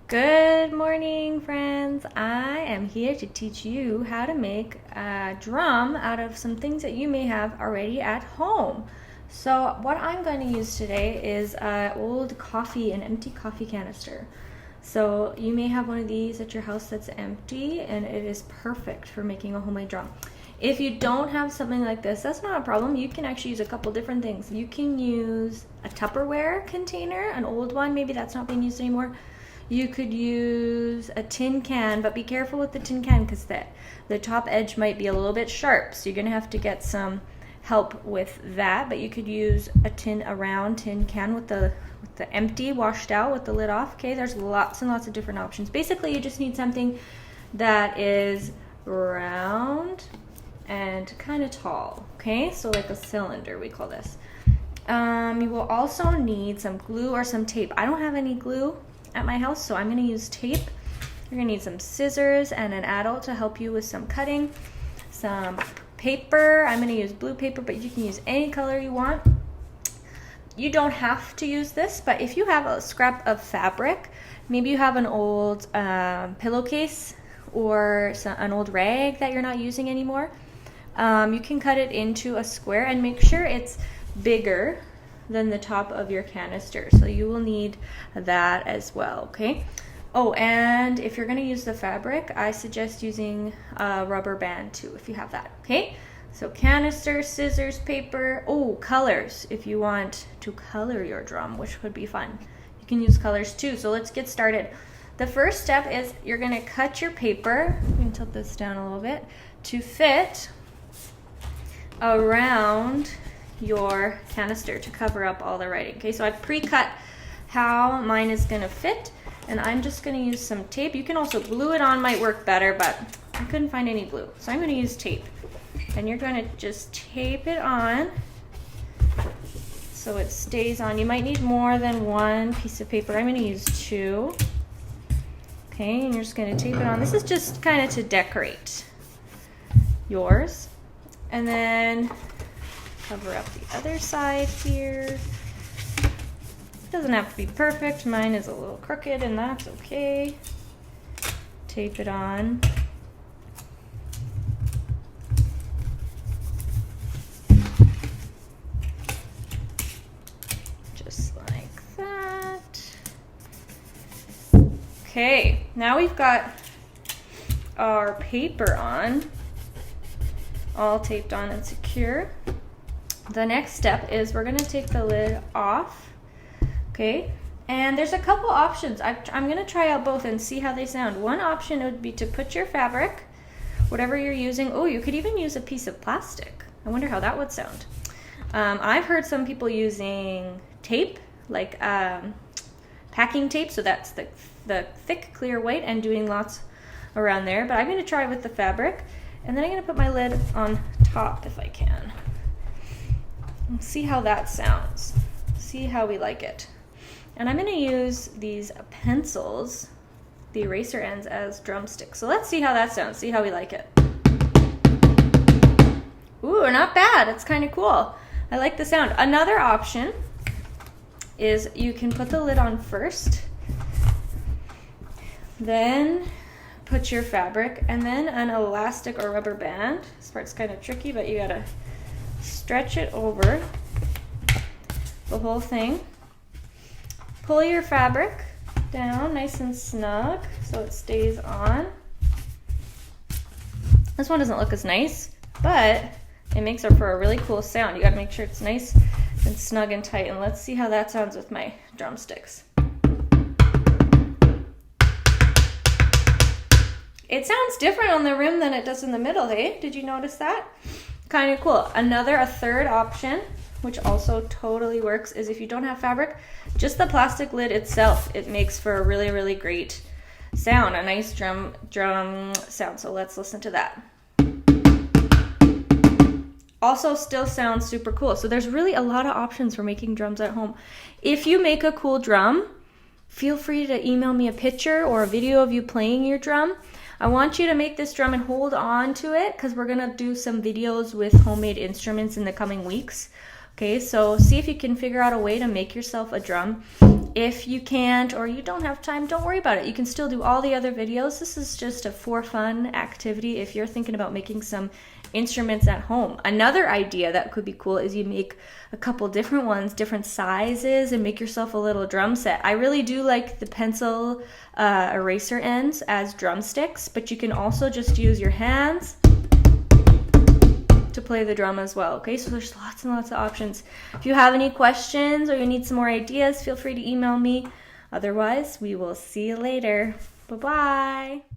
Good morning, friends. I am here to teach you how to make a drum out of some things that you may have already at home. So what I'm going to use today is an empty coffee canister. So you may have one of these at your house that's empty, and it is perfect for making a homemade drum. If you don't have something like this, that's not a problem. You can actually use a couple different things. You can use a Tupperware container, an old one, maybe that's not being used anymore. You could use a tin can, but be careful with the tin can because the top edge might be a little bit sharp, so you're going to have to get some help with that. But you could use a round tin can with the empty, washed out with the lid off. Okay, there's lots and lots of different options. Basically, you just need something that is round and kind of tall. Okay, so like a cylinder, we call this. You will also need some glue or some tape. I don't have any glue at my house, so I'm going to use tape. You're going to need some scissors and an adult to help you with some cutting, some paper. I'm going to use blue paper, but you can use any color you want. You don't have to use this, but if you have a scrap of fabric, maybe you have an old pillowcase or an old rag that you're not using anymore, you can cut it into a square and make sure it's bigger than the top of your canister. So you will need that as well, okay? Oh, and if you're gonna use the fabric, I suggest using a rubber band too, if you have that, okay? So canister, scissors, paper, colors, if you want to color your drum, which would be fun. You can use colors too, so let's get started. The first step is you're gonna cut your paper, you can tilt this down a little bit, to fit around your canister to cover up all the writing. Okay, so I've pre-cut how mine is going to fit, and I'm just going to use some tape. You can also glue it on, might work better, but I couldn't find any glue, so I'm going to use tape. And you're going to just tape it on so it stays on. You might need more than one piece of paper. I'm going to use two. Okay, and you're just going to tape it on. This is just kind of to decorate yours. And then cover up the other side here. It doesn't have to be perfect. Mine is a little crooked, and that's okay. Tape it on. Just like that. Okay, now we've got our paper on, all taped on and secure. The next step is we're going to take the lid off, okay? And there's a couple options. I'm going to try out both and see how they sound. One option would be to put your fabric, whatever you're using. Oh, you could even use a piece of plastic. I wonder how that would sound. I've heard some people using tape, like packing tape, so that's the thick, clear white, and doing lots around there. But I'm going to try with the fabric, and then I'm going to put my lid on top if I can. And see how that sounds. See how we like it. And I'm going to use these pencils, the eraser ends, as drumsticks. So let's see how that sounds. See how we like it. Ooh, not bad. It's kind of cool. I like the sound. Another option is you can put the lid on first, then put your fabric, and then an elastic or rubber band. This part's kind of tricky, but you gotta stretch it over the whole thing. Pull your fabric down nice and snug so it stays on. This one doesn't look as nice, but it makes it for a really cool sound. You gotta make sure it's nice and snug and tight, and let's see how that sounds with my drumsticks. It sounds different on the rim than it does in the middle, hey? Did you notice that? Kind of cool. A third option, which also totally works, is if you don't have fabric, just the plastic lid itself, it makes for a really, really great sound, a nice drum sound. So let's listen to that. Also still sounds super cool. So there's really a lot of options for making drums at home. If you make a cool drum, feel free to email me a picture or a video of you playing your drum. I want you to make this drum and hold on to it because we're going to do some videos with homemade instruments in the coming weeks. Okay, so see if you can figure out a way to make yourself a drum. if you can't or you don't have time, don't worry about it. You can still do all the other videos. This is just a for fun activity if you're thinking about making some instruments at home. Another idea that could be cool is you make a couple different ones, different sizes, and make yourself a little drum set. I really do like the pencil eraser ends as drumsticks, but you can also just use your hands to play the drum as well. Okay, so there's lots and lots of options. If you have any questions or you need some more ideas, feel free to email me. Otherwise, we will see you later. Bye-bye.